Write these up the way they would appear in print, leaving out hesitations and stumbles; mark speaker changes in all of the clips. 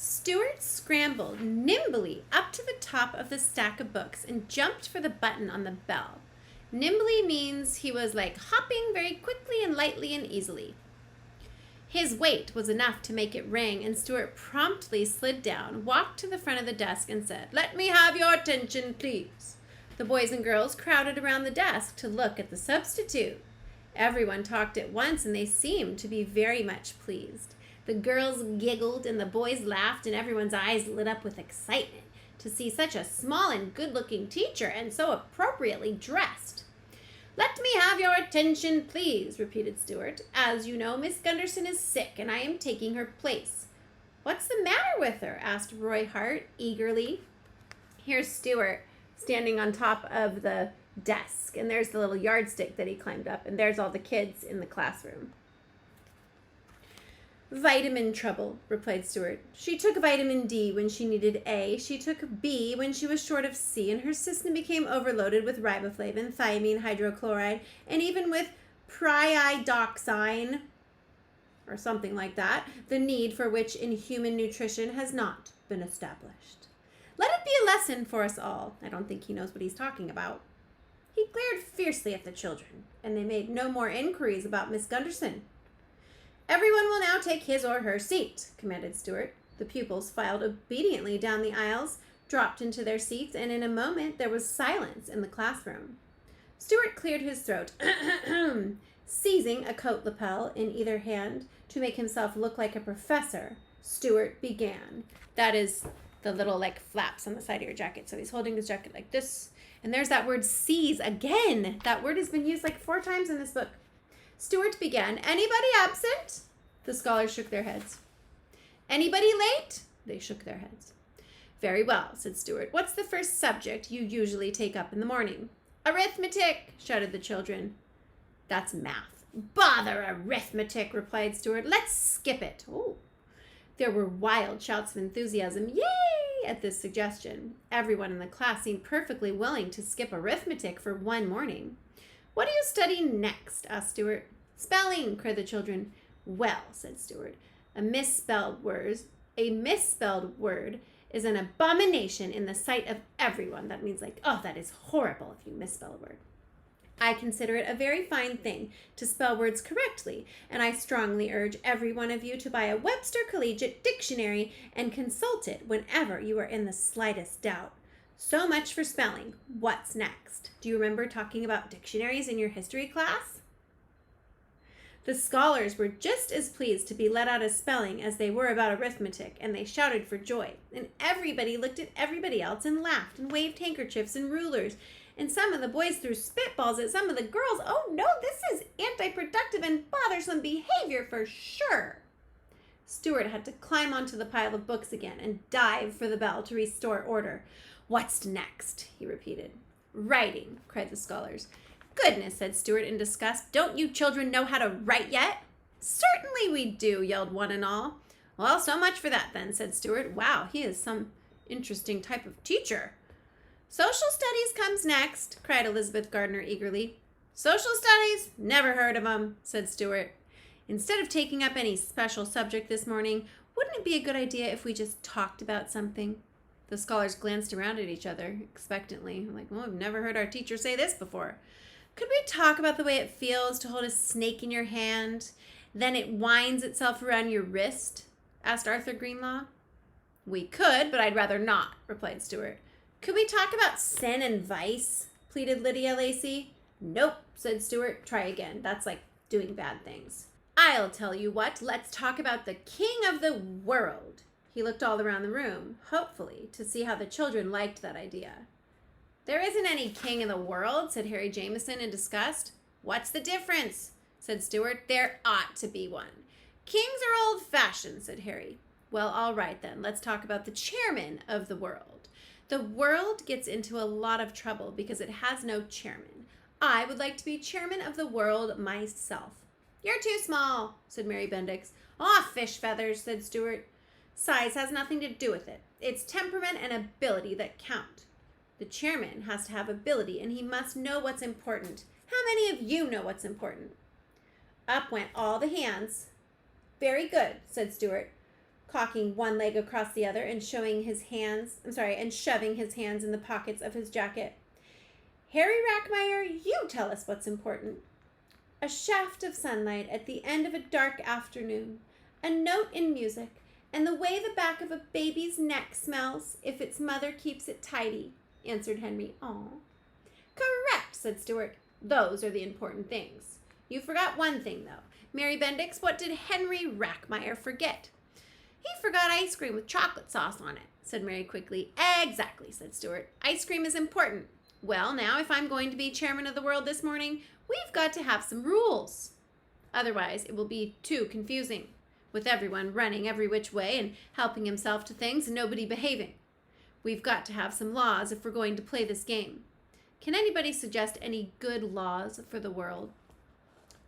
Speaker 1: Stuart scrambled nimbly up to the top of the stack of books and jumped for the button on the bell. Nimbly means he was like hopping very quickly and lightly and easily. His weight was enough to make it ring, and Stuart promptly slid down, walked to the front of the desk, and said, "Let me have your attention, please." The boys and girls crowded around the desk to look at the substitute. Everyone talked at once, and they seemed to be very much pleased. The girls giggled, and the boys laughed, and everyone's eyes lit up with excitement to see such a small and good-looking teacher and so appropriately dressed. "Let me have your attention, please," repeated Stuart. "As you know, Miss Gunderson is sick, and I am taking her place." "What's the matter with her?" asked Roy Hart eagerly. Here's Stuart standing on top of the desk, and there's the little yardstick that he climbed up, and there's all the kids in the classroom. "Vitamin trouble," replied Stuart. "She took vitamin D when she needed A, she took B when she was short of C, and her system became overloaded with riboflavin, thiamine hydrochloride, and even with pyridoxine, or something like that, the need for which in human nutrition has not been established. Let it be a lesson for us all." I don't think he knows what he's talking about. He glared fiercely at the children, and they made no more inquiries about Miss Gunderson. "Everyone will now take his or her seat," commanded Stuart. The pupils filed obediently down the aisles, dropped into their seats, and in a moment there was silence in the classroom. Stuart cleared his throat, seizing a coat lapel in either hand to make himself look like a professor. Stuart began. That is the little flaps on the side of your jacket. So he's holding his jacket like this. And there's that word "seize" again. That word has been used 4 times in this book. Stuart began. "Anybody absent?" The scholars shook their heads. "Anybody late?" They shook their heads. "Very well," said Stuart. "What's the first subject you usually take up in the morning?" "Arithmetic," shouted the children. "That's math." "Bother arithmetic," replied Stuart. "Let's skip it." Oh. There were wild shouts of enthusiasm. Yay! At this suggestion. Everyone in the class seemed perfectly willing to skip arithmetic for one morning. "What do you study next?" asked Stuart. "Spelling," cried the children. "Well," said Stuart, a misspelled word is an abomination in the sight of everyone. That means that is horrible if you misspell a word. "I consider it a very fine thing to spell words correctly, and I strongly urge every one of you to buy a Webster Collegiate Dictionary and consult it whenever you are in the slightest doubt. So much for spelling. What's next?" Do you remember talking about dictionaries in your history class? The scholars were just as pleased to be let out of spelling as they were about arithmetic, and they shouted for joy. And everybody looked at everybody else and laughed and waved handkerchiefs and rulers. And some of the boys threw spitballs at some of the girls. Oh no, this is anti-productive and bothersome behavior for sure. Stuart had to climb onto the pile of books again and dive for the bell to restore order. "What's next?" he repeated. "Writing," cried the scholars. "Goodness," said Stuart in disgust. "Don't you children know how to write yet?" "Certainly we do," yelled one and all. "Well, so much for that then," said Stuart. "Wow, he is some interesting type of teacher." "Social studies comes next," cried Elizabeth Gardner eagerly. "Social studies? Never heard of 'em," said Stuart. "Instead of taking up any special subject this morning, wouldn't it be a good idea if we just talked about something?" The scholars glanced around at each other expectantly, "Well, I've never heard our teacher say this before." "Could we talk about the way it feels to hold a snake in your hand, then it winds itself around your wrist?" asked Arthur Greenlaw. "We could, but I'd rather not," replied Stuart. "Could we talk about sin and vice?" pleaded Lydia Lacey. "Nope," said Stuart. "Try again. That's like doing bad things." "I'll tell you what. Let's talk about the king of the world." He looked all around the room, hopefully, to see how the children liked that idea. "There isn't any king in the world," said Harry Jameson in disgust. "What's the difference?" said Stuart. "There ought to be one." "Kings are old-fashioned," said Harry. "Well, all right then. Let's talk about the chairman of the world. The world gets into a lot of trouble because it has no chairman. I would like to be chairman of the world myself." "You're too small," said Mary Bendix. "Aw, fish feathers," said Stuart. "Size has nothing to do with it. It's temperament and ability that count. The chairman has to have ability, and he must know what's important. How many of you know what's important?" Up went all the hands. "Very good," said Stuart. cocking one leg across the other and shoving his hands in the pockets of his jacket. Harry Rackmeyer, you tell us what's important. A shaft of sunlight at the end of a dark afternoon, a note in music, and the way the back of a baby's neck smells if its mother keeps it tidy, answered Henry. Aw. Correct, said Stuart. Those are the important things. You forgot one thing, though. Mary Bendix, what did Henry Rackmeyer forget? He forgot ice cream with chocolate sauce on it, said Mary quickly. Exactly, said Stuart. Ice cream is important. Well, now, if I'm going to be chairman of the world this morning, we've got to have some rules. Otherwise, it will be too confusing, with everyone running every which way and helping himself to things and nobody behaving. We've got to have some laws if we're going to play this game. Can anybody suggest any good laws for the world?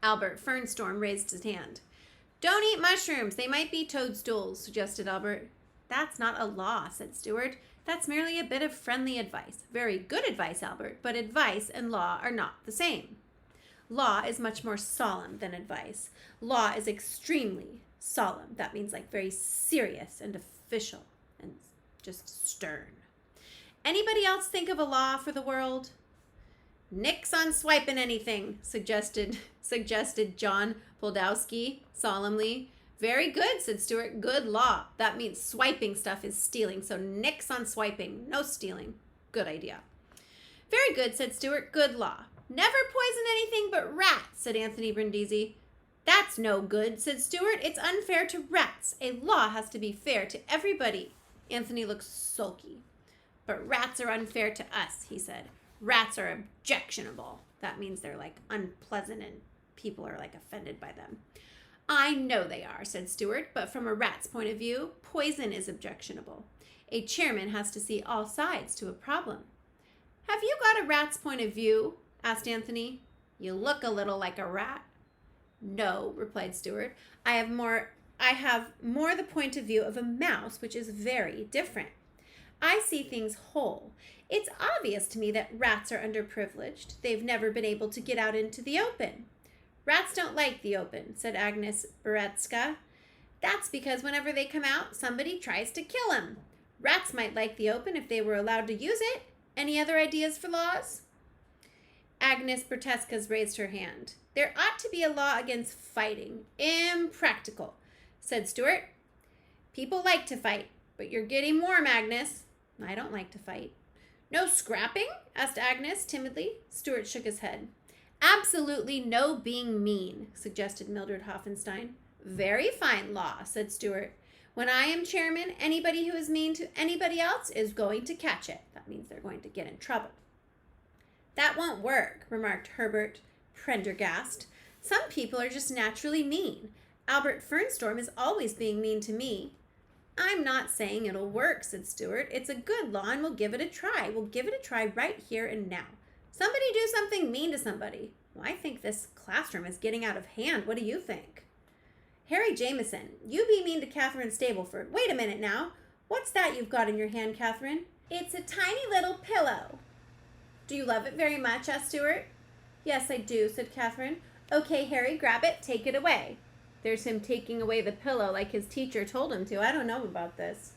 Speaker 1: Albert Fernstorm raised his hand. Don't eat mushrooms. They might be toadstools, suggested Albert. That's not a law, said Stuart. That's merely a bit of friendly advice. Very good advice, Albert, but advice and law are not the same. Law is much more solemn than advice. Law is extremely solemn. That means like very serious and official and just stern. Anybody else think of a law for the world? Nix on swiping anything, suggested John Boldowski solemnly. Very good, said Stuart. Good law. That means swiping stuff is stealing, so nix on swiping. No stealing. Good idea. Very good, said Stuart. Good law. Never poison anything but rats, said Anthony Brindisi. That's no good, said Stuart. It's unfair to rats. A law has to be fair to everybody. Anthony looked sulky. But rats are unfair to us, he said. Rats are objectionable. That means they're like unpleasant and people are like offended by them. I know they are, said Stuart, but from a rat's point of view, poison is objectionable. A chairman has to see all sides to a problem. Have you got a rat's point of view? Asked Anthony. You look a little like a rat. No, replied Stuart. I have more the point of view of a mouse, which is very different. I see things whole. It's obvious to me that rats are underprivileged. They've never been able to get out into the open. Rats don't like the open, said Agnes Beretska. That's because whenever they come out, somebody tries to kill them. Rats might like the open if they were allowed to use it. Any other ideas for laws? Agnes Berteskas raised her hand. There ought to be a law against fighting. Impractical, said Stuart. People like to fight, but you're getting warm, Agnes. I don't like to fight. No scrapping? Asked Agnes timidly. Stuart shook his head. Absolutely no being mean, suggested Mildred Hoffenstein. Very fine law, said Stuart. When I am chairman, anybody who is mean to anybody else is going to catch it. That means they're going to get in trouble. That won't work, remarked Herbert Prendergast. Some people are just naturally mean. Albert Fernstorm is always being mean to me. I'm not saying it'll work, said Stuart. It's a good law and we'll give it a try. We'll give it a try right here and now. Somebody do something mean to somebody. Well, I think this classroom is getting out of hand. What do you think? Harry Jameson, you be mean to Catherine Stableford. Wait a minute now. What's that you've got in your hand, Catherine? It's a tiny little pillow. Do you love it very much? Asked Stuart. Yes, I do, said Catherine. Okay, Harry, grab it. Take it away. There's him taking away the pillow like his teacher told him to. I don't know about this.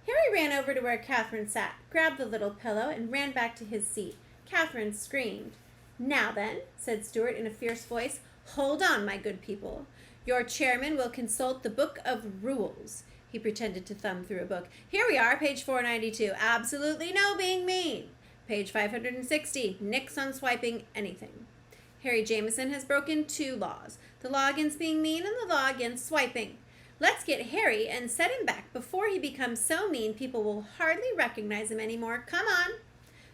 Speaker 1: Harry ran over to where Catherine sat, grabbed the little pillow, and ran back to his seat. Catherine screamed. Now then, said Stuart in a fierce voice, hold on, my good people. Your chairman will consult the Book of Rules. He pretended to thumb through a book. Here we are, page 492. Absolutely no being mean. Page 560. Nix on swiping anything. Harry Jameson has broken 2 laws. The law against being mean and the law against swiping. Let's get Harry and set him back before he becomes so mean people will hardly recognize him anymore. Come on.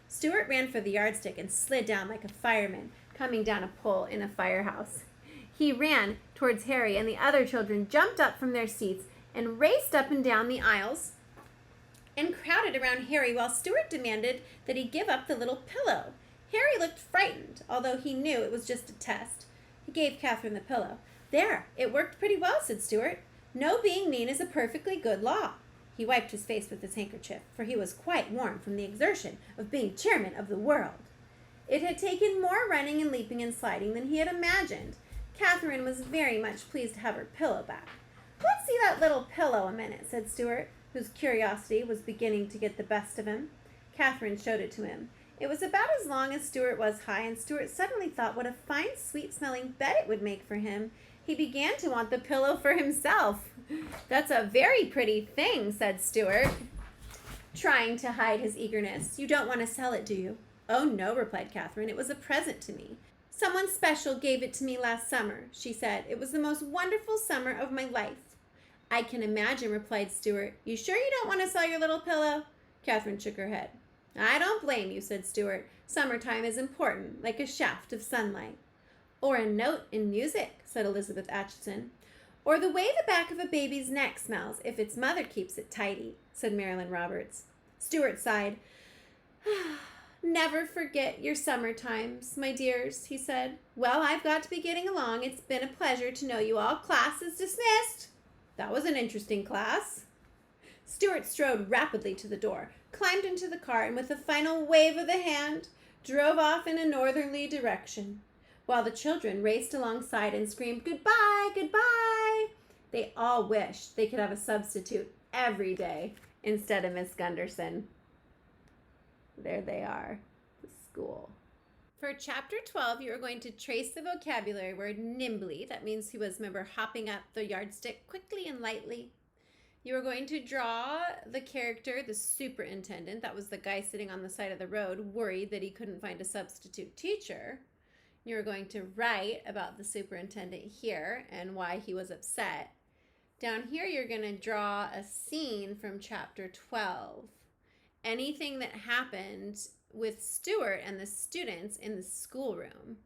Speaker 1: Stuart ran for the yardstick and slid down like a fireman coming down a pole in a firehouse. He ran towards Harry, and the other children jumped up from their seats and raced up and down the aisles and crowded around Harry while Stuart demanded that he give up the little pillow. Harry looked frightened, although he knew it was just a test. He gave Catherine the pillow. There, it worked pretty well, said Stuart. No being mean is a perfectly good law. He wiped his face with his handkerchief, for he was quite warm from the exertion of being chairman of the world. It had taken more running and leaping and sliding than he had imagined. Catherine was very much pleased to have her pillow back. What's see that little pillow a minute, said Stuart, whose curiosity was beginning to get the best of him. Catherine showed it to him. It was about as long as Stuart was high, and Stuart suddenly thought what a fine, sweet-smelling bed it would make for him. He began to want the pillow for himself. That's a very pretty thing, said Stuart, trying to hide his eagerness. You don't want to sell it, do you? Oh, no, replied Catherine. It was a present to me. Someone special gave it to me last summer, she said. It was the most wonderful summer of my life. I can imagine, replied Stuart. You sure you don't want to sell your little pillow? Catherine shook her head. I don't blame you, said Stuart. Summertime is important, like a shaft of sunlight. Or a note in music, said Elizabeth Acheson. Or the way the back of a baby's neck smells if its mother keeps it tidy, said Marilyn Roberts. Stuart sighed. Never forget your summer times, my dears, he said. Well, I've got to be getting along. It's been a pleasure to know you all. Class is dismissed. That was an interesting class. Stuart strode rapidly to the door, climbed into the car, and with a final wave of the hand, drove off in a northerly direction, while the children raced alongside and screamed, Goodbye, goodbye! They all wished they could have a substitute every day instead of Miss Gunderson. There they are, the school. For Chapter 12, you are going to trace the vocabulary word nimbly. That means he was, remember, hopping up the yardstick quickly and lightly. You are going to draw the character, the superintendent. That was the guy sitting on the side of the road, worried that he couldn't find a substitute teacher. You're going to write about the superintendent here and why he was upset. Down here, you're going to draw a scene from Chapter 12. Anything that happened with Stuart and the students in the schoolroom.